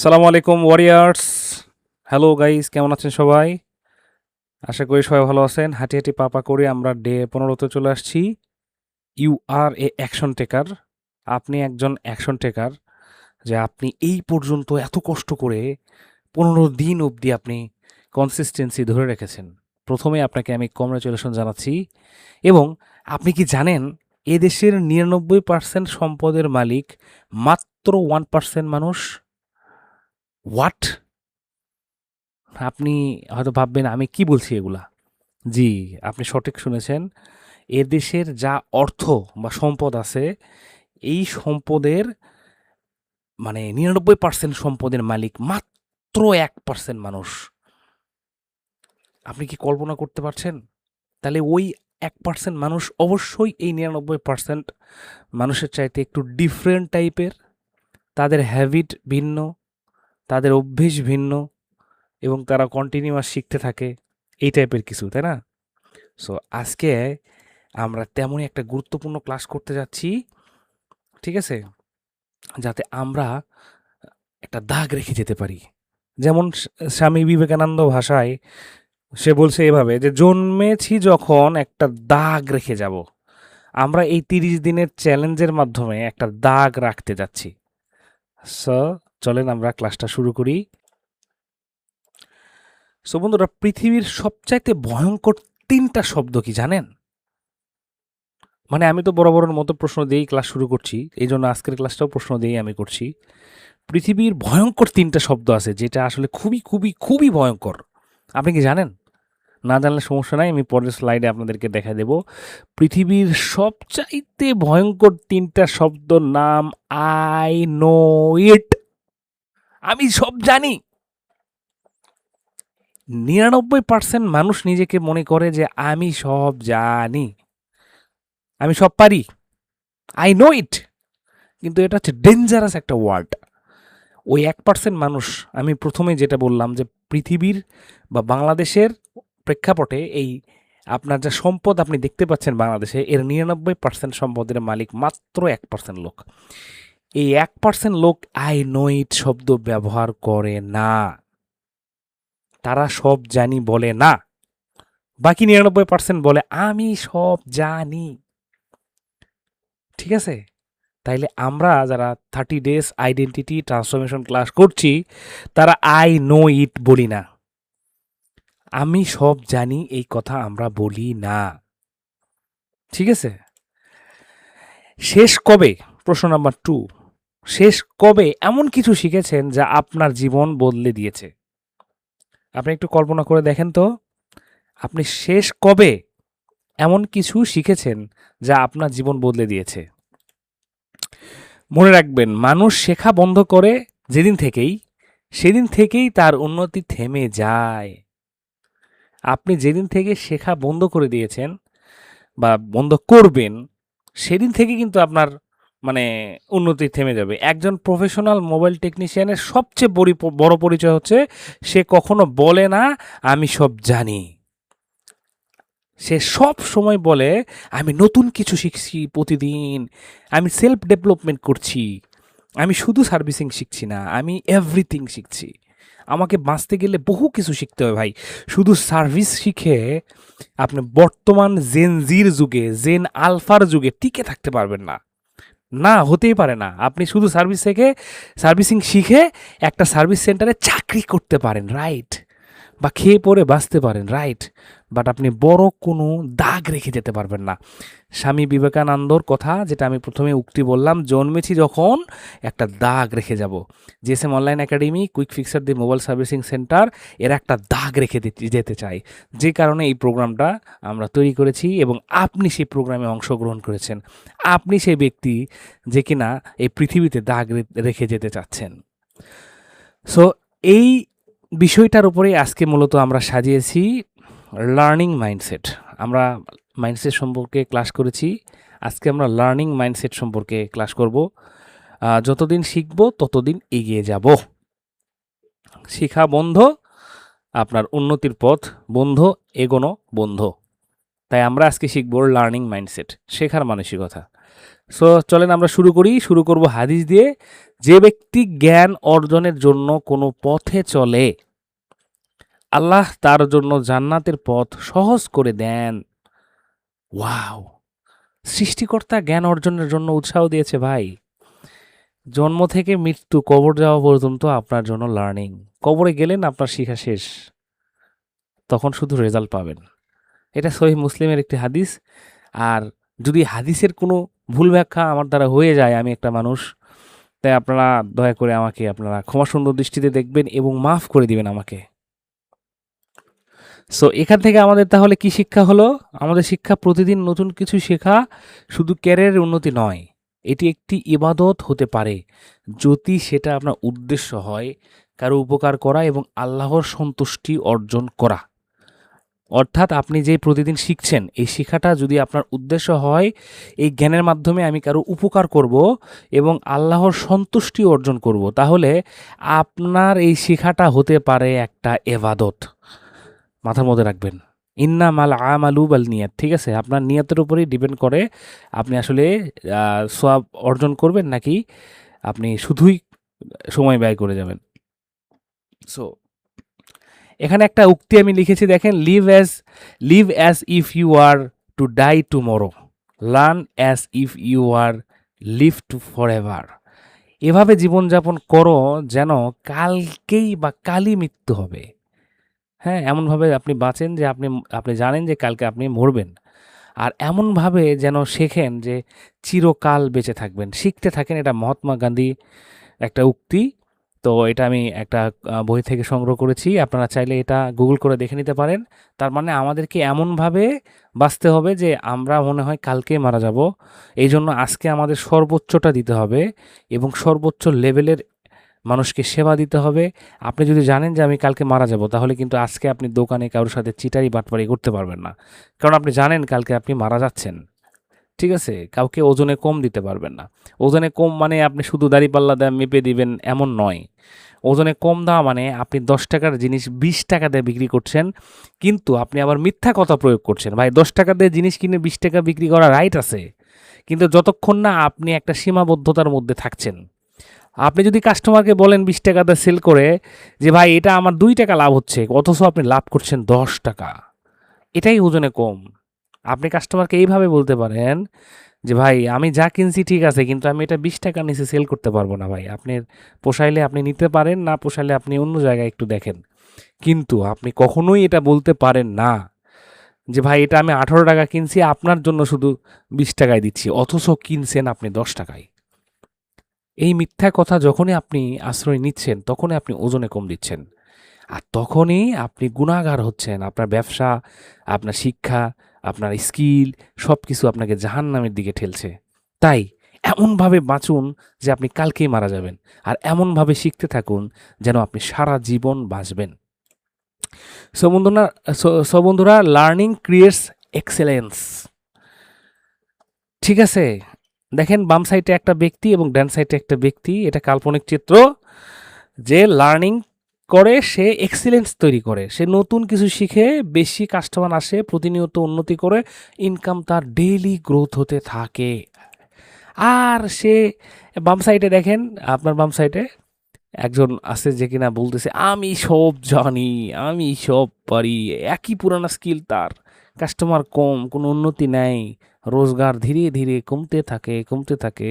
সালামু আলাইকুম warriors. Hello guys, কেমন আছেন সবাই? আশা করি সবাই ভালো আছেন। হাঁটি হাঁটি পাপা করে আমরা ডে 15তে চলে আসছি। ইউ আর এ অ্যাকশন টেকার। আপনি একজন অ্যাকশন টেকার, যে আপনি এই পর্যন্ত এত কষ্ট করে 15 দিন অবধি আপনি কনসিস্টেন্সি ধরে রেখেছেন। প্রথমে আপনাকে আমি কংগ্রাচুলেশন জানাচ্ছি। এবং আপনি কি জানেন, এদেশের 99% সম্পদের মালিক মাত্র 1% মানুষ? হোয়াট? আপনি হয়তো ভাববেন আমি কি বলছি এগুলা। জি, আপনি সঠিক শুনেছেন। এদেশের যা অর্থ বা সম্পদ আছে, এই সম্পদের 99% সম্পদের মালিক মাত্র 1% মানুষ। আপনি কি কল্পনা করতে পারছেন? তাহলে ওই 1% মানুষ অবশ্যই এই 99% মানুষের চাইতে একটু ডিফারেন্ট টাইপের। তাদের হ্যাবিট ভিন্ন, তাদের অভ্যেস ভিন্ন, এবং তারা কন্টিনিউয়াস শিখতে থাকে এই টাইপের কিছু, তাই না? সো আজকে আমরা তেমনই একটা গুরুত্বপূর্ণ ক্লাস করতে যাচ্ছি, ঠিক আছে? যাতে আমরা একটা দাগ রেখে যেতে পারি। যেমন স্বামী বিবেকানন্দ ভাষায় সে বলছে এভাবে, যে জন্মেছি যখন একটা দাগ রেখে যাব। আমরা এই 30 দিনের চ্যালেঞ্জের মাধ্যমে একটা দাগ রাখতে যাচ্ছি। সো চলেন আমরা ক্লাসটা শুরু করি। সো বন্ধুরা, পৃথিবীর সবচাইতে ভয়ঙ্কর 3টা শব্দ কি জানেন? আমি তো বরাবরের মতো প্রশ্ন দিয়েই ক্লাস শুরু করছি, এই জন্য আজকের ক্লাসটাও প্রশ্ন দিয়েই আমি করছি। পৃথিবীর ভয়ঙ্কর 3টা শব্দ আছে, যেটা আসলে খুবই খুবই খুবই ভয়ঙ্কর। আপনি কি জানেন? না জানলে সমস্যা নাই, আমি পরের স্লাইডে আপনাদেরকে দেখা দেব। পৃথিবীর সবচাইতে ভয়ঙ্কর 3টা শব্দ নাম, আই নো ইট। আমি সব জানি। 99% মানুষ নিজেকে মনে করে যে আমি সব জানি, আমি সব পারি, আই নো ইট। কিন্তু এটা হচ্ছে ডেঞ্জারাস একটা ওয়ার্ড। ওই 1% মানুষ, আমি প্রথমে যেটা বললাম, যে পৃথিবীর বা বাংলাদেশের প্রেক্ষাপটে এই আপনার যা সম্পদ আপনি দেখতে পাচ্ছেন বাংলাদেশে, এর 99% সম্পদের মালিক মাত্র 1% লোক। এই 1% লোক আই নো ইট শব্দ ব্যবহার করে না, তারা সব জানি বলে না। বাকি 99% বলে আমি সব জানি। ঠিক আছে? তাইলে আমরা যারা 30 ডেজ আইডেন্টিটি ট্রান্সফরমেশন ক্লাস করছি, তারা আই নো ইট বলি না, আমি সব জানি এই কথা আমরা বলি না। ঠিক আছে? শেষ কবে, প্রশ্ন নাম্বার 2, শেষ কবে এমন কিছু শিখেছেন যা আপনার জীবন বদলে দিয়েছে? আপনি একটু কল্পনা করে দেখেন তো, আপনি শেষ কবে এমন কিছু শিখেছেন যা আপনার জীবন বদলে দিয়েছে? মনে রাখবেন, মানুষ শেখা বন্ধ করে যেদিন থেকেই, সেদিন থেকেই তার উন্নতি থেমে যায়। আপনি যেদিন থেকে শেখা বন্ধ করে দিয়েছেন বা বন্ধ করবেন, সেদিন থেকে কিন্তু আপনার মানে উন্নতি থেমে যাবে। একজন প্রফেশনাল মোবাইল টেকনিশিয়ানের সবচেয়ে বড় পরিচয় হচ্ছে সে কখনো বলে না আমি সব জানি। সে সব সময় বলে আমি নতুন কিছু শিখছি প্রতিদিন, আমি সেলফ ডেভেলপমেন্ট করছি, আমি শুধু সার্ভিসিং শিখছি না, আমি এভরিথিং শিখছি। আমাকে বাঁচতে গেলে বহু কিছু শিখতে হবে ভাই। শুধু সার্ভিস শিখে আপনি বর্তমান জেন জির যুগে, জেন আলফার যুগে টিকে থাকতে পারবেন না। না, হতেই পারে না। আপনি শুধু সার্ভিসিং শিখে একটা সার্ভিস সেন্টারে চাকরি করতে পারেন, রাইট, বা খেয়ে পরে বাঁচতে পারেন, রাইট, বাট আপনি বড় কোনো দাগ রেখে যেতে পারবেন না। স্বামী বিবেকানন্দর কথা, যেটা আমি প্রথমে উক্তি বললাম, জন্মেছি যখন একটা দাগ রেখে যাব। GSM online academy, quick fixer the mobile servicing centre, এরা একটা দাগ রেখে যেতে চায়। যে কারণে এই প্রোগ্রামটা আমরা তৈরি করেছি, এবং আপনি সেই প্রোগ্রামে অংশগ্রহণ করেছেন। আপনি সেই ব্যক্তি যে কিনা এই পৃথিবীতে দাগ রেখে যেতে চাচ্ছেন। সো এই বিষয়টার উপরেই আজকে মূলত আমরা সাজিয়েছি লার্নিং মাইন্ডসেট। আমরা মাইন্ডসেট সম্পর্কে ক্লাস করেছি, আজকে আমরা লার্নিং মাইন্ডসেট সম্পর্কে ক্লাস করব। যতদিন শিখব ততদিন এগিয়ে যাব। শিখা বন্ধ, আপনার উন্নতির পথ বন্ধ, এগোনো বন্ধ। তাই আমরা আজকে শিখব লার্নিং মাইন্ডসেট, শেখার মানসিকতা। সো চলেন আমরা শুরু করব হাদিস দিয়ে। যে ব্যক্তি জ্ঞান অর্জনের জন্য কোনো পথে চলে, আল্লাহ তার জন্য জান্নাতের পথ সহজ করে দেন। ওয়াও! সৃষ্টিকর্তা জ্ঞান অর্জনের জন্য উৎসাহ দিয়েছে ভাই। জন্ম থেকে মৃত্যু, কবর যাওয়া পর্যন্ত আপনার জন্য লার্নিং। কবরে গেলেন আপনার শিক্ষা শেষ, তখন শুধু রেজাল্ট পাবেন। এটা সহিহ মুসলিমের একটি হাদিস। আর যদি হাদিসের কোনো ভুল ব্যাখ্যা আমার দ্বারা হয়ে যায়, আমি একটা মানুষ, তাই আপনারা দয়া করে আমাকে আপনারা ক্ষমা সুন্দর দৃষ্টিতে দেখবেন এবং মাফ করে দিবেন আমাকে। সো এখান থেকে আমাদের তাহলে কি শিক্ষা হলো? আমাদের শিক্ষা প্রতিদিন নতুন কিছু শেখা শুধু ক্যারিয়ারের উন্নতি নয়, এটি একটি ইবাদত হতে পারে যদি সেটা আপনার উদ্দেশ্য হয় কারো উপকার করা এবং আল্লাহর সন্তুষ্টি অর্জন করা। অর্থাৎ আপনি যে প্রতিদিন শিখছেন, এই শিক্ষাটা যদি আপনার উদ্দেশ্য হয় এই জ্ঞানের মাধ্যমে আমি কারো উপকার করব এবং আল্লাহর সন্তুষ্টি অর্জন করব, তাহলে আপনার এই শিক্ষাটা হতে পারে একটা এবাদত। মাথার মধ্যে রাখবেন, ইন্না মাল আমালু বাল নিয়াত। ঠিক আছে, আপনার নিয়তের উপরেই ডিপেন্ড করে আপনি আসলে সওয়াব অর্জন করবেন নাকি আপনি শুধুই সময় ব্যয় করে যাবেন। সো এখানে একটা উক্তি আমি লিখেছি, দেখেন, live as if you are to die tomorrow, learn as if you are live to forever. এভাবে জীবনযাপন করো যেন কালকেই বা কালই মৃত্যু হবে। হ্যাঁ, এমনভাবে আপনি বাঁচেন যে আপনি আপনি জানেন যে কালকে আপনি মরবেন। আর এমনভাবে যেন শেখেন যে চিরকাল বেঁচে থাকবেন। শিখতে থাকেন, এটা মহাত্মা গান্ধী একটা উক্তি। তো এটা আমি একটা বই থেকে সংগ্রহ করেছি। আপনারা চাইলে এটা গুগল করে দেখে নিতে পারেন। তার মানে আমাদেরকে এমনভাবে বাঁচতে হবে যে আমরা মনে হয় কালকেই মারা যাব। এইজন্য আজকে আমাদের সর্বোচ্চটা দিতে হবে এবং সর্বোচ্চ লেভেলের মানুষকে সেবা দিতে হবে। আপনি যদি জানেন যে আমি কালকে মারা যাব, তাহলে কিন্তু আজকে আপনি দোকানে কারোর সাথে চিটারি বাটপারি করতে পারবেন না। কারণ আপনি জানেন কালকে আপনি মারা যাচ্ছেন। ঠিক আছে? কাউকে ওজনে কম দিতে পারবেন না। ওজনে কম মানে আপনি শুধু দাঁড়িপাল্লা দিয়ে মেপে দিবেন এমন নয়। ওজনে কম দেওয়া মানে আপনি ৳১০ র জিনিস ৳২০ দিয়ে বিক্রি করছেন, কিন্তু আপনি আবার মিথ্যা কথা প্রয়োগ করছেন। ভাই, ৳১০ দিয়ে জিনিস কিনে ৳২০ বিক্রি করা রাইট আছে। কিন্তু যতক্ষণ না আপনি একটা সীমাবদ্ধতার মধ্যে থাকছেন। আপনি যদি কাস্টমারকে বলেন ৳২০ দিয়ে সেল করে যে ভাই এটা আমার ৳২ লাভ হচ্ছে, অথচ আপনি লাভ করছেন ৳১০, এটাই ওজনে কম। আপনি কাস্টমারকে এইভাবে বলতে পারেন যে ভাই আমি যা কিনছি ঠিক আছে, কিন্তু আমি এটা ৳২০ নিচে সেল করতে পারবো না ভাই। আপনার পোষাইলে আপনি নিতে পারেন, না পোষাইলে আপনি অন্য জায়গায় একটু দেখেন। কিন্তু আপনি কখনোই এটা বলতে পারেন না যে ভাই এটা আমি ৳১৮ কিনছি, আপনার জন্য শুধু ৳২০ দিচ্ছি, অথচ কিনছেন আপনি ৳১০। এই মিথ্যা কথা যখনই আপনি আশ্রয় নিচ্ছেন, তখনই আপনি ওজনে কম দিচ্ছেন। আর তখনই আপনি গুনাহগার হচ্ছেন। আপনার ব্যবসা, আপনার শিক্ষা, আপনার স্কিল সবকিছু আপনাকে জাহান্নামের দিকে ঠেলছে। তাই এমনভাবে বাঁচুন যে আপনি কালকেই মারা যাবেন। আর এমনভাবে শিখতে থাকুন যেন আপনি সারা জীবন বাঁচবেন। সো বন্ধুরা সো বন্ধুরা লার্নিং ক্রিয়েটস এক্সেলেন্স। ঠিক আছে? দেখেন, বাম সাইডে একটা ব্যক্তি এবং ডান সাইডে একটা ব্যক্তি। এটা কাল্পনিক চিত্র। যে লার্নিং করে সে এক্সিলেন্স তৈরি করে, সে নতুন কিছু শিখে, বেশি কাস্টমার আসে, প্রতিনিয়ত উন্নতি করে, ইনকাম তার ডেইলি গ্রোথ হতে থাকে। আর সে বাম সাইডে দেখেন, আপনার বাম সাইডে একজন আছে যে কিনা বলতেছে আমি সব জানি, আমি সব পারি, একই পুরানা স্কিল তার, কাস্টমার কম, কোনো উন্নতি নাই, রোজগার ধীরে ধীরে কমতে থাকে,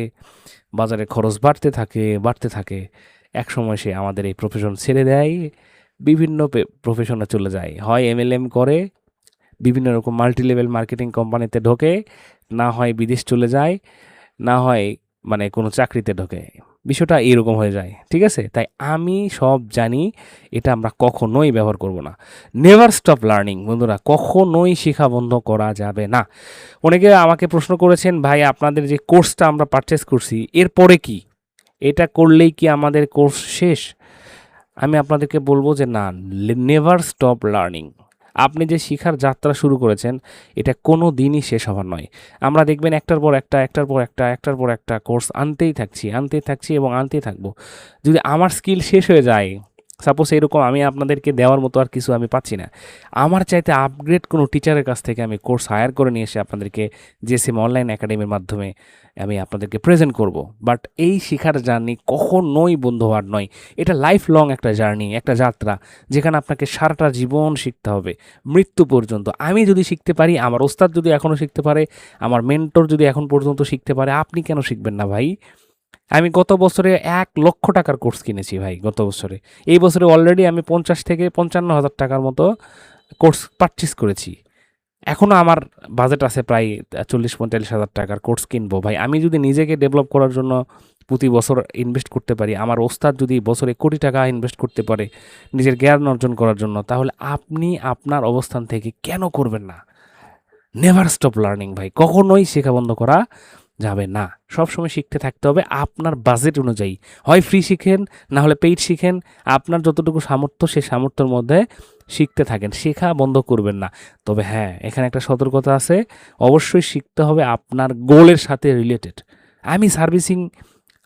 বাজারে খরচ বাড়তে থাকে। একসময় সে আমাদের এই প্রফেশন ছেড়ে দেয়, বিভিন্ন প্রফেশনে চলে যায়, হয় এমএলএম করে, বিভিন্ন রকম মাল্টি লেভেল মার্কেটিং কোম্পানিতে ঢোকে, না হয় বিদেশ চলে যায়, না হয় মানে কোনো চাকরিতে ঢোকে। বিষয়টা এরকম হয়ে যায়। ঠিক আছে? তাই আমি সব জানি এটা আমরা কখনোই ব্যবহার করব না। নেভার স্টপ লার্নিং বন্ধুরা, কখনোই শেখা বন্ধ করা যাবে না। অনেকে আমাকে প্রশ্ন করেছেন, ভাই আপনাদের যে কোর্সটা আমরা পারচেস করছি এরপরে কি? এটা করলেই কি আমাদের কোর্স শেষ? আমি আপনাদেরকে বলবো যে না, নেভার স্টপ লার্নিং। আপনি যে শিখার যাত্রা শুরু করেছেন এটা কোনো দিনই শেষ হবার নয়। আমরা দেখবেন একটার পর একটা কোর্স আনতেই থাকছি এবং আনতেই থাকবো। যদি আমার স্কিল শেষ হয়ে যায়, সাপোজ এরকম আমি আপনাদেরকে দেওয়ার মতো আর কিছু আমি পাচ্ছি না। আমার চাইতে আপগ্রেড কোনো টিচারের কাছ থেকে আমি কোর্স হায়ার করে নিয়ে এসে আপনাদেরকে জেএসএম অনলাইন একাডেমির মাধ্যমে আমি আপনাদেরকে প্রেজেন্ট করব। বাট এই শিখার জার্নি কখনোই বন্ধ হওয়ার নয়। এটা লাইফ লং একটা জার্নি, একটা যাত্রা, যেখানে আপনাকে সারাটা জীবন শিখতে হবে, মৃত্যু পর্যন্ত। আমি যদি শিখতে পারি, আমার ওস্তাদ যদি এখনও শিখতে পারে, আমার মেন্টর যদি এখন পর্যন্ত শিখতে পারে, আপনি কেন শিখবেন না ভাই? আমি গত বছরে ১,০০,০০০ টাকার কোর্স কিনেছি ভাই গত বছরে। এই বছরে অলরেডি আমি ৫০ থেকে ৫৫,০০০ টাকার মতো কোর্স পারচেজ করেছি। এখনও আমার বাজেট আছে প্রায় ৪০-৪৫,০০০ টাকার কোর্স কিনবো ভাই। আমি যদি নিজেকে ডেভেলপ করার জন্য প্রতি বছর ইনভেস্ট করতে পারি, আমার ওস্তাদ যদি বছরে কোটি টাকা ইনভেস্ট করতে পারে নিজের জ্ঞান অর্জন করার জন্য, তাহলে আপনি আপনার অবস্থান থেকে কেন করবেন না? নেভার স্টপ লার্নিং ভাই। কখনোই শেখা বন্ধ করা যাবে না। সবসময় শিখতে থাকতে হবে আপনার বাজেট অনুযায়ী। হয় ফ্রি শিখেন, না হলে পেইড শিখেন। আপনার যতটুকু সামর্থ্য, সেই সামর্থ্যের মধ্যে শিখতে থাকেন। শেখা বন্ধ করবেন না। তবে হ্যাঁ, এখানে একটা সতর্কতা আছে। অবশ্যই শিখতে হবে আপনার গোলের সাথে রিলেটেড। আমি সার্ভিসিং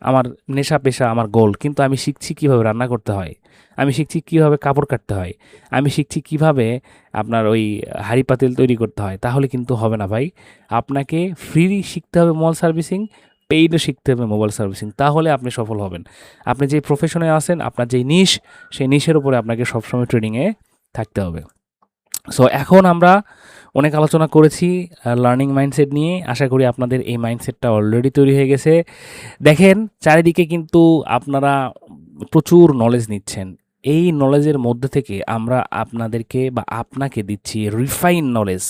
আমার নেশা পেশা, আমার গোল। কিন্তু আমি শিখছি কীভাবে রান্না করতে হয়। আমি শিখছি কীভাবে কাপড় কাটতে হয়। আমি শিখছি কীভাবে আপনার ওই হাঁড়ি পাতিল তৈরি করতে হয়। তাহলে কিন্তু হবে না ভাই। আপনাকে ফ্রি শিখতে হবে মোবাইল সার্ভিসিং, পেইডও শিখতে হবে মোবাইল সার্ভিসিং। তাহলে আপনি সফল হবেন। আপনি যেই প্রফেশনে আছেন, আপনার যেই নিশ, সেই নিশের উপরে আপনাকে সবসময় ট্রেনিংয়ে থাকতে হবে। সো এখন আমরা অনেক আলোচনা করেছি লার্নিং মাইন্ডসেট নিয়ে। আশা করি আপনাদের এই মাইন্ডসেটটা অলরেডি তৈরি হয়ে গেছে। দেখেন চারিদিকে কিন্তু আপনারা প্রচুর নলেজ নিচ্ছেন। এই নলেজের মধ্যে থেকে আমরা আপনাদেরকে বা আপনাকে দিচ্ছি রিফাইন নলেজ।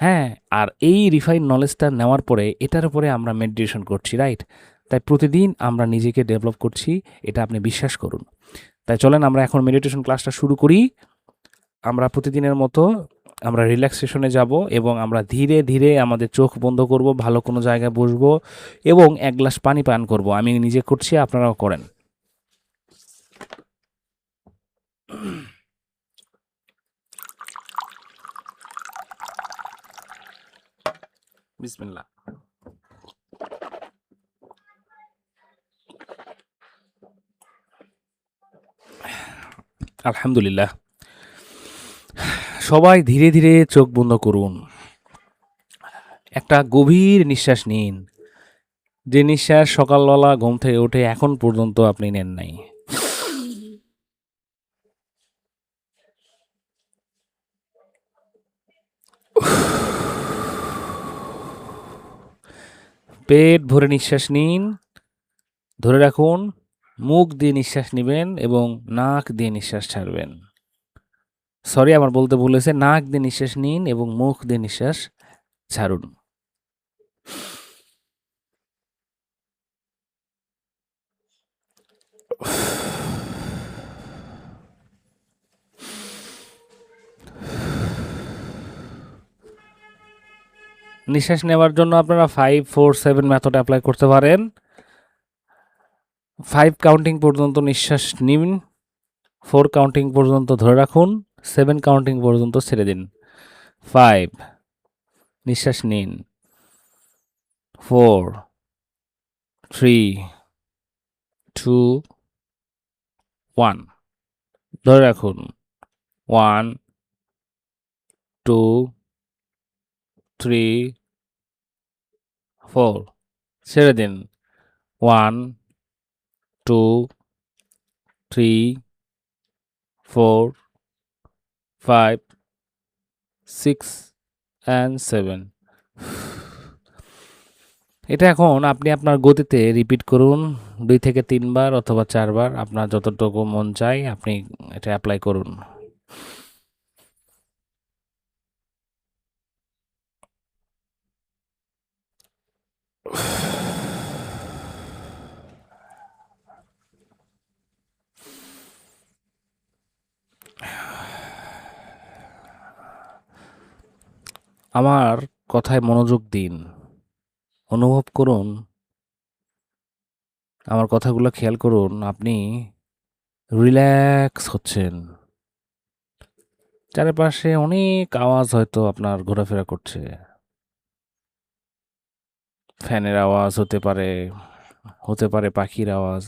হ্যাঁ, আর এই রিফাইন নলেজটা নেওয়ার পরে এটার উপরে আমরা মেডিটেশন করছি, রাইট? তাই প্রতিদিন আমরা নিজেকে ডেভেলপ করছি, এটা আপনি বিশ্বাস করুন। তাই চলেন আমরা এখন মেডিটেশন ক্লাসটা শুরু করি। আমরা প্রতিদিনের মতো আমরা রিল্যাক্সেশনে যাব এবং আমরা ধীরে ধীরে আমাদের চোখ বন্ধ করব, ভালো কোনো জায়গায় বসবো এবং ১ গ্লাস পানি পান করব। আমি নিজে করছি, আপনারাও করেন। বিসমিল্লাহ। আলহামদুলিল্লাহ। সবাই ধীরে ধীরে চোখ বন্ধ করুন। একটা গভীর নিঃশ্বাস নিন। যে নিঃশ্বাস সকালবেলা ঘুম থেকে উঠে এখন পর্যন্ত আপনি নেন নাই। পেট ভরে নিঃশ্বাস নিন, ধরে রাখুন। মুখ দিয়ে নিঃশ্বাস নেবেন এবং নাক দিয়ে নিঃশ্বাস ছাড়বেন। সরি, আমার বলতে ভুল হয়েছে। নাক দিয়ে নিঃশ্বাস নিন এবং মুখ দিয়ে নিঃশ্বাস ছাড়ুন। নিঃশ্বাস নেওয়ার জন্য আপনারা 5-4-7 মেথড অ্যাপ্লাই করতে পারেন। 5 কাউন্টিং পর্যন্ত নিঃশ্বাস নিন, 4 কাউন্টিং পর্যন্ত ধরে রাখুন, 7 কাউন্টিং পর্যন্ত ছেড়ে দিন। 5 নিঃশ্বাস নিন, 4, 3, 2, 1 ধরে রাখুন। 1, 2, 3, 4 ছেড়ে দিন। 1, 2, 3, 4, 5, 6 and 7। এটা এখন আপনি আপনার গতিতে রিপিট করুন 2 থেকে 3 বার অথবা 4 বার। আপনার যতটুকু মন চায় আপনি এটা অ্যাপ্লাই করুন। আমার কথায় মনোযোগ দিন। অনুভব করুন, আমার কথাগুলো খেয়াল করুন। আপনি রিল্যাক্স হচ্ছেন। চারপাশে অনেক আওয়াজ হয়তো আপনার ঘোরাফেরা করছে। ফ্যানের আওয়াজ হতে পারে, হতে পারে পাখির আওয়াজ,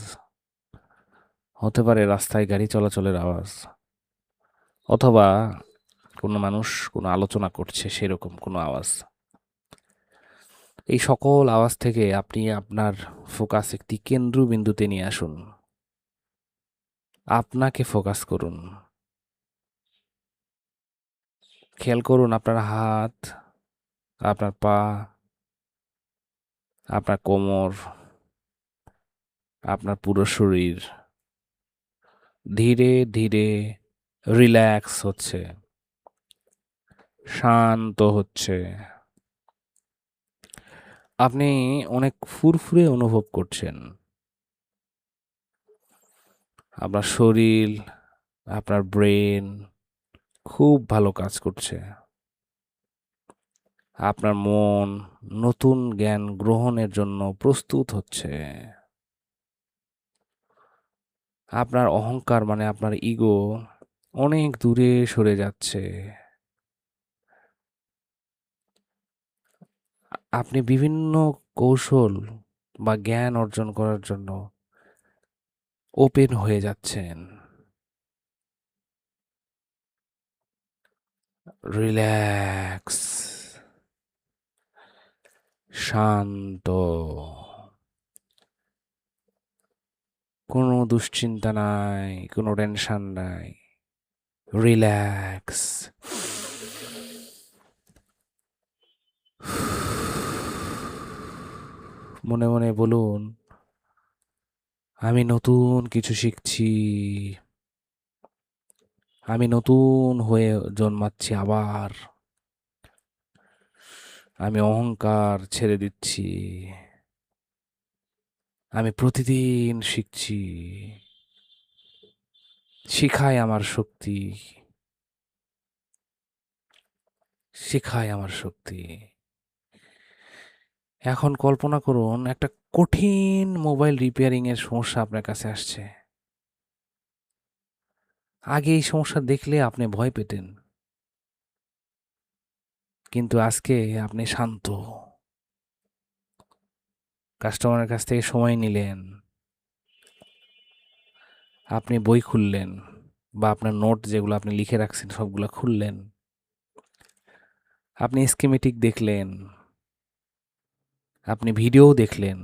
হতে পারে রাস্তায় গাড়ি চলাচলের আওয়াজ, অথবা কোনো মানুষ কোনো আলোচনা করছে সেরকম কোনো আওয়াজ। এই সকল আওয়াজ থেকে আপনি আপনার ফোকাস একটি কেন্দ্রবিন্দুতে নিয়ে আসুন। আপনাকে ফোকাস করুন। খেয়াল করুন আপনার হাত, আপনার পা, আপনার কোমর, আপনার পুরো শরীর ধীরে ধীরে রিল্যাক্স হচ্ছে, শান্ত হচ্ছে। আপনি অনেক ফুরফুরে অনুভব করছেন। আপনার শরীর, আপনার ব্রেন খুব ভালো কাজ করছে। আপনার মন নতুন জ্ঞান গ্রহণের জন্য প্রস্তুত হচ্ছে। আপনার অহংকার মানে আপনার ইগো অনেক দূরে সরে যাচ্ছে। আপনি বিভিন্ন কৌশল বা জ্ঞান অর্জন করার জন্য ওপেন হয়ে যাচ্ছেন। রিল্যাক্স, শান্ত, কোনো দুশ্চিন্তা নাই, কোনো টেনশন নাই। রিল্যাক্স। মনে মনে বলুন, আমি নতুন কিছু শিখছি, আমি নতুন হয়ে জন্মাচ্ছি আবার, আমি অহংকার ছেড়ে দিচ্ছি, আমি প্রতিদিন শিখছি, শিখায় আমার শক্তি, শিখায় আমার শক্তি। এখন কল্পনা করুন একটা কঠিন মোবাইল রিপেয়ারিং এর সমস্যা আপনার কাছে আসছে। আগে এই সমস্যা দেখলে আপনি ভয় পেতেন, কিন্তু আজকে আপনি শান্ত। কাস্টমারের কাছ থেকে সময় নিলেন, আপনি বই খুললেন বা আপনার নোট যেগুলো আপনি লিখে রাখছেন সবগুলো খুললেন, আপনি স্কিমেটিক দেখলেন, আপনি ভিডিও দেখলেন,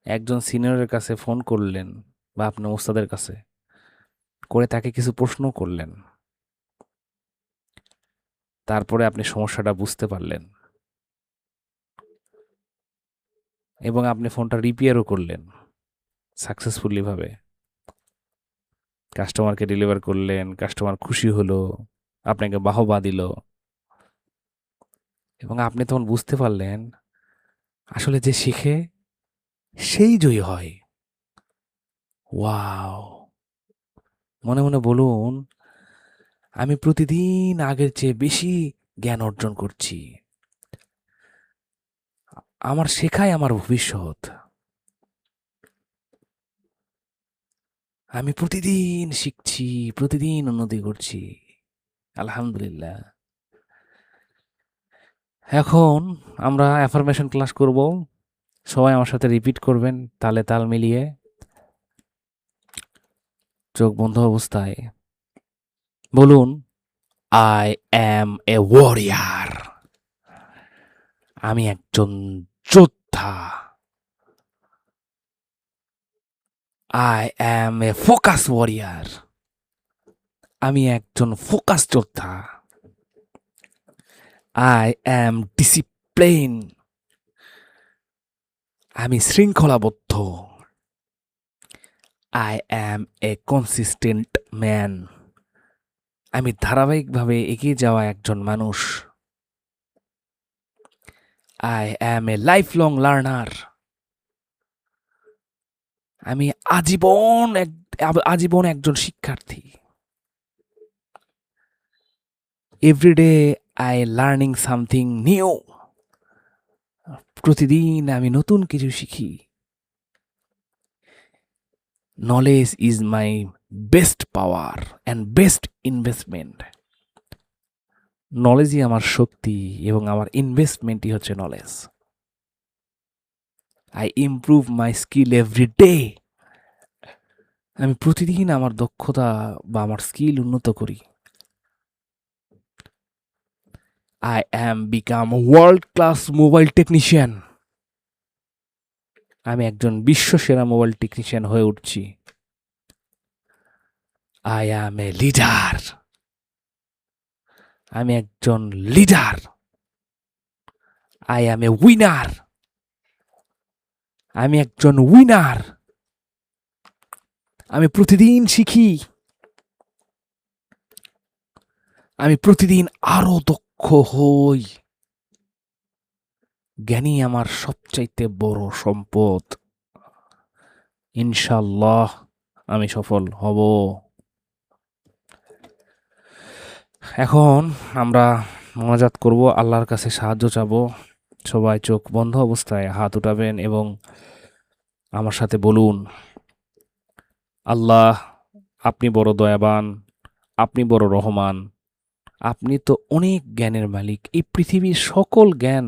একজন সিনিয়রের কাছে ফোন করলেন বা আপনার ওস্তাদের কাছে করে তাকে কিছু প্রশ্ন করলেন, তারপরে আপনি সমস্যাটা বুঝতে পারলেন এবং আপনি ফোনটা রিপেয়ারও করলেন সাকসেসফুলি ভাবে। কাস্টমারকে ডেলিভার করলেন, কাস্টমার খুশি হলো, আপনাকে বাহবা দিল এবং আপনি তখন বুঝতে পারলেন আসলে যে শিখে সেই জয়ী হয়। ওয়াও! মনে মনে বলুন, আমি প্রতিদিন আগের চেয়ে বেশি জ্ঞান অর্জন করছি। আমার শেখাই আমার ভবিষ্যৎ। আমি প্রতিদিন শিখছি, প্রতিদিন উন্নতি করছি। আলহামদুলিল্লাহ। এখন আমরা অ্যাফার্মেশন ক্লাস করব। সবাই আমার সাথে রিপিট করবেন তালে তাল মিলিয়ে, চোখ বন্ধ অবস্থায়। বলুন, আই অ্যাম এ ওয়ারিয়ার। আমি একজন যোদ্ধা। I am a focus warrior. আমি একজন ফোকাস যোদ্ধা। I am discipline. আমি শৃঙ্খলাবদ্ধ। I am a consistent man. আমি ধারাবাহিকভাবে এগিয়ে যাওয়া একজন মানুষ। I am a lifelong learner. আমি আজীবন একজন শিক্ষার্থী। Everyday I learning something new. প্রতিদিন আমি নতুন কিছু শিখি। Knowledge is my best power and best investment. নলেজই আমার শক্তি এবং আমার ইনভেস্টমেন্টই হচ্ছে knowledge. I improve my skill every day. আমি প্রতিদিন আমার দক্ষতা বা আমার স্কিল উন্নত করি। I am become world class mobile technician. আমি একজন বিশ্বসেরা মোবাইল টেকনিশিয়ান হয়ে উঠছি। I am a leader. আমি একজন leader. I am A winner. আমি একজন উইনার। আমি প্রতিদিন শিখি। আমি প্রতিদিন আরো দক্ষ হই। জ্ঞানী আমার সবচাইতে বড় সম্পদ। ইনশাল্লাহ আমি সফল হব। এখন আমরা মোনাজাত করব, আল্লাহর কাছে সাহায্য চাবো। সবাই চোখ বন্ধ অবস্থায় হাত উঠাবেন এবং আমার সাথে বলুন, আল্লাহ, আপনি বড় দয়াবান, আপনি বড় রহমান, আপনি তো অনেক জ্ঞানের মালিক। এই পৃথিবীর সকল জ্ঞান,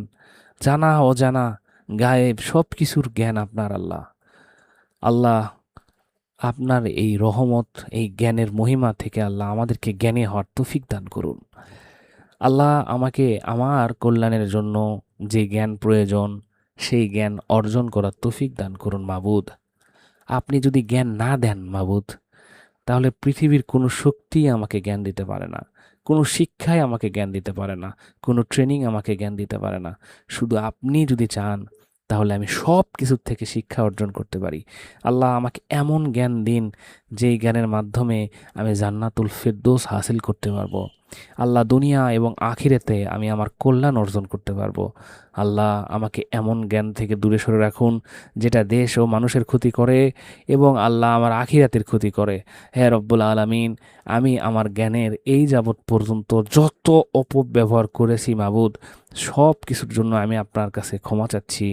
জানা অজানা, গায়েব, সব কিছুর জ্ঞান আপনার আল্লাহ। আল্লাহ, আপনার এই রহমত, এই জ্ঞানের মহিমা থেকে আল্লাহ আমাদেরকে জ্ঞানী হওয়ার তৌফিক দান করুন। আল্লাহ, আমাকে আমার কল্যাণের জন্য যে জ্ঞান প্রয়োজন সেই জ্ঞান অর্জন করার তৌফিক দান করুন মাবুদ। আপনি যদি জ্ঞান না দেন মাবুদ, তাহলে পৃথিবীর কোনো শক্তিই আমাকে জ্ঞান দিতে পারে না, কোনো শিক্ষাই আমাকে জ্ঞান দিতে পারে না, কোনো ট্রেনিং আমাকে জ্ঞান দিতে পারে না। শুধু আপনি যদি চান তাহলে আমি সব কিছুর থেকে শিক্ষা অর্জন করতে পারি। আল্লাহ, আমাকে এমন জ্ঞান দিন যেই জ্ঞানের মাধ্যমে আমি জান্নাতুল ফেরদৌস হাসিল করতে পারবো। আল্লাহ, দুনিয়া এবং আখিরাতে আমি আমার কল্যাণ অর্জন করতে পারবো। আল্লাহ, আমাকে এমন জ্ঞান থেকে দূরে সরে রাখুন যেটা দেশ ও মানুষের ক্ষতি করে এবং আল্লাহ আমার আখিরাতের ক্ষতি করে। হে রব্বুল আলামিন, আমি আমার জ্ঞানের এই যাবৎ পর্যন্ত যত অপব্যবহার করেছি মাবুদ, সব কিছুর জন্য আমি আপনার কাছে ক্ষমা চাচ্ছি।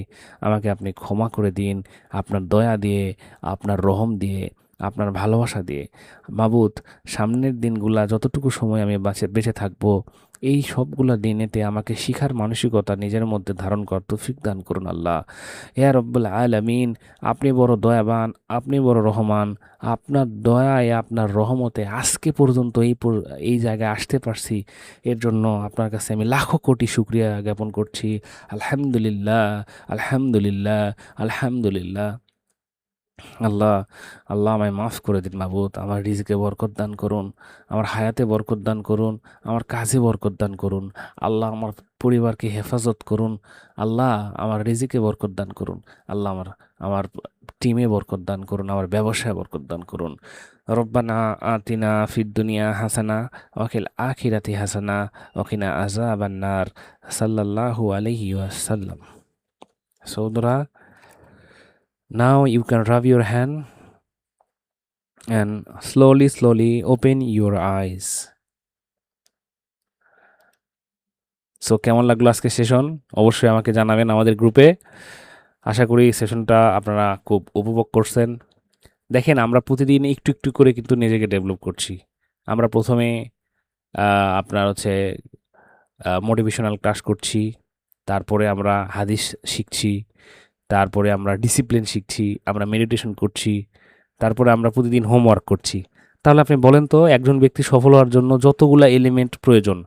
আমাকে আপনি ক্ষমা করে দিন, আপনার দয়া দিয়ে, আপনার রহম দিয়ে, আপনার ভালোবাসা দিয়ে। মাবুদ, সামনের দিনগুলা যতটুকু সময় আমি বেঁচে থাকবো, এই সবগুলা দিনেতে আমাকে শিখার মানসিকতা নিজের মধ্যে ধারণ করার তৌফিক দান করুন আল্লাহ। ইয়া রব্বুল আলামিন, আপনি বড় দয়াবান, আপনি বড় রহমান। আপনার দয়ায়, আপনার রহমতে আজকে পর্যন্ত এই জায়গায় আসতে পারছি, এর জন্য আপনার কাছে আমি লাখো কোটি শুকরিয়া জ্ঞাপন করছি। আলহামদুলিল্লাহ, আলহামদুলিল্লাহ, আলহামদুলিল্লাহ। আল্লাহ, আল্লাহ আমায় মাফ করে দিন মাবুদ। আমার রিজকে বরকত দান করুন, আমার হায়াতে বরকত দান করুন, আমার কাজে বরকত দান করুন। আল্লাহ, আমার পরিবারকে হেফাজত করুন। আল্লাহ, আমার রিজিকে বরকত দান করুন। আল্লাহ, আমার আমার টিমে বরকত দান করুন, আমার ব্যবসায় বরকত দান করুন। রব্বানা আতিনা ফিদ দুনিয়া হাসানা ওয়াকিল আখিরাতি হাসানা ওয়াকিনা আযাবান নার। সাল্লাল্লাহু আলাইহি ওয়াসাল্লাম। সৌদরা, now you can rub your hand and slowly open your eyes. So কেমন লাগলো আজকে সেশন? অবশ্যই আমাকে জানাবেন আমাদের গ্রুপে। আশা করি সেশনটা আপনারা খুব উপভোগ করছেন। দেখেন, আমরা প্রতিদিন একটু একটু করে কিন্তু নিজেকে ডেভেলপ করছি। আমরা প্রথমে আপনার হচ্ছে মোটিভেশনাল ক্লাস করছি, তারপরে আমরা হাদিস শিখছি, তারপরে আমরা ডিসিপ্লিন শিখছি, আমরা মেডিটেশন করছি, তারপরে আমরা প্রতিদিন হোমওয়ার্ক করছি। তাহলে আপনি বলেন তো, একজন ব্যক্তি সফল হওয়ার জন্য যতগুলা এলিমেন্ট প্রয়োজন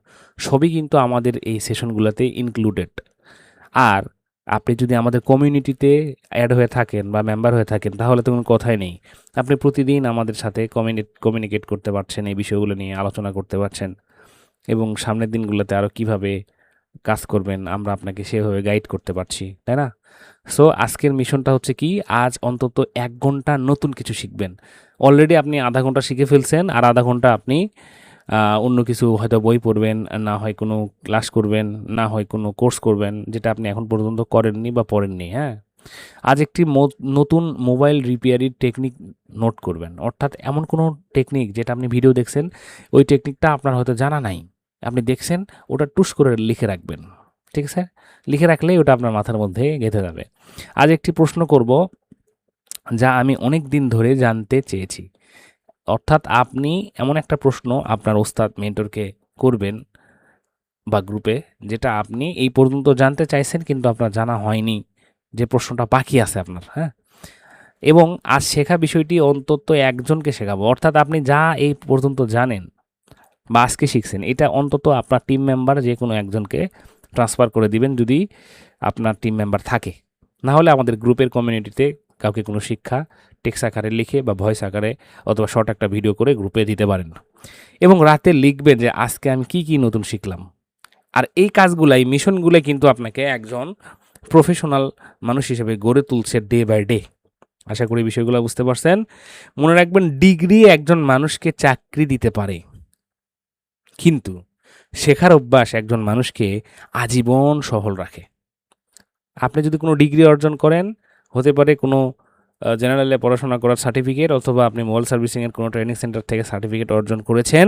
সবই কিন্তু আমাদের এই সেশনগুলোতে ইনক্লুডেড। আর আপনি যদি আমাদের কমিউনিটিতে অ্যাড হয়ে থাকেন বা মেম্বার হয়ে থাকেন তাহলে তো কোনো কথাই নেই। আপনি প্রতিদিন আমাদের সাথে কমিউনিকেট করতে পারছেন, এই বিষয়গুলো নিয়ে আলোচনা করতে পারছেন এবং সামনের দিনগুলোতে আরও কিভাবে কাজ করবেন আমরা আপনাকে সেভাবে গাইড করতে পারছি, তাই না? সো আজকের মিশনটা হচ্ছে কি, আজ অন্তত ১ ঘন্টা নতুন কিছু শিখবেন। অলরেডি আপনি আধা ঘন্টা শিখে ফেলছেন, আর আধা ঘন্টা আপনি অন্য কিছু হয়তো বই পড়বেন, না হয় কোনো ক্লাস করবেন, না হয় কোনো কোর্স করবেন যেটা আপনি এখন পর্যন্ত করেননি বা পড়েননি, হ্যাঁ? আজ একটি নতুন মোবাইল রিপেয়ারির টেকনিক নোট করবেন। অর্থাৎ এমন কোনো টেকনিক যেটা আপনি ভিডিও দেখছেন, ওই টেকনিকটা আপনার হয়তো জানা নাই। আপনি দেখছেন, ওটা টুস করে লিখে রাখবেন। ঠিক আছে? লিখে রাখলেই ওটা আপনার মাথার মধ্যে গেঁথে যাবে। আজ একটি প্রশ্ন করব যা আমি অনেক দিন ধরে জানতে চেয়েছি। অর্থাৎ আপনি এমন একটা প্রশ্ন আপনার ওস্তাদ মেন্টরকে করবেন বা গ্রুপে, যেটা আপনি এই পর্যন্ত জানতে চাইছেন কিন্তু আপনার জানা হয়নি, যে প্রশ্নটা বাকি আছে আপনার, হ্যাঁ? এবং আজ শেখা বিষয়টি অন্তত একজনকে শেখাবো, অর্থাৎ আপনি যা এই পর্যন্ত জানেন বা আজকে শিখছেন এটা অন্তত আপনার টিম মেম্বার যে কোনো একজনকে ট্রান্সফার করে দিবেন যদি আপনার টিম মেম্বার থাকে। না হলে আমাদের গ্রুপের কমিউনিটিতে কাউকে কোনো শিক্ষা টেক্সট আকারে লিখে বা ভয়েস আকারে অথবা শর্ট একটা ভিডিও করে গ্রুপে দিতে পারেন এবং রাতে লিখবেন যে আজকে আমি কি কি নতুন শিখলাম। আর এই কাজগুলাই মিশনগুলো কিন্তু আপনাকে একজন প্রফেশনাল মানুষ হিসেবে গড়ে তুলছে ডে বাই ডে। আশা করি বিষয়গুলো বুঝতে পারছেন। মনে রাখবেন, ডিগ্রি একজন মানুষকে চাকরি দিতে পারে, কিন্তু শেখার অভ্যাস একজন মানুষকে আজীবন সফল রাখে। আপনি যদি কোনো ডিগ্রি অর্জন করেন, হতে পারে কোনো জেনারেলে পড়াশোনা করার সার্টিফিকেট, অথবা আপনি মোবাইল সার্ভিসিংয়ের কোনো ট্রেনিং সেন্টার থেকে সার্টিফিকেট অর্জন করেছেন,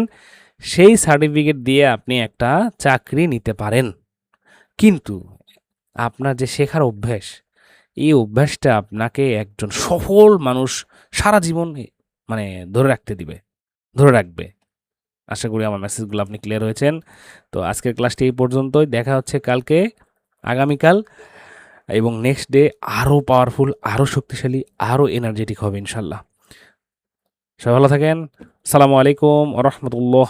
সেই সার্টিফিকেট দিয়ে আপনি একটা চাকরি নিতে পারেন। কিন্তু আপনার যে শেখার অভ্যাস, এই অভ্যাসটা আপনাকে একজন সফল মানুষ সারা জীবন মানে ধরে রাখবে। আশা করি আমার মেসেজগুলো আপনি ক্লিয়ার হয়েছেন। তো আজকের ক্লাসটি এই পর্যন্তই। দেখা হচ্ছে কালকে, আগামীকাল, এবং নেক্সট ডে আরও পাওয়ারফুল, আরও শক্তিশালী, আরও এনার্জেটিক হবে ইনশাল্লাহ। সবাই ভালো থাকেন। আসসালামু আলাইকুম ওয়া রাহমাতুল্লাহ।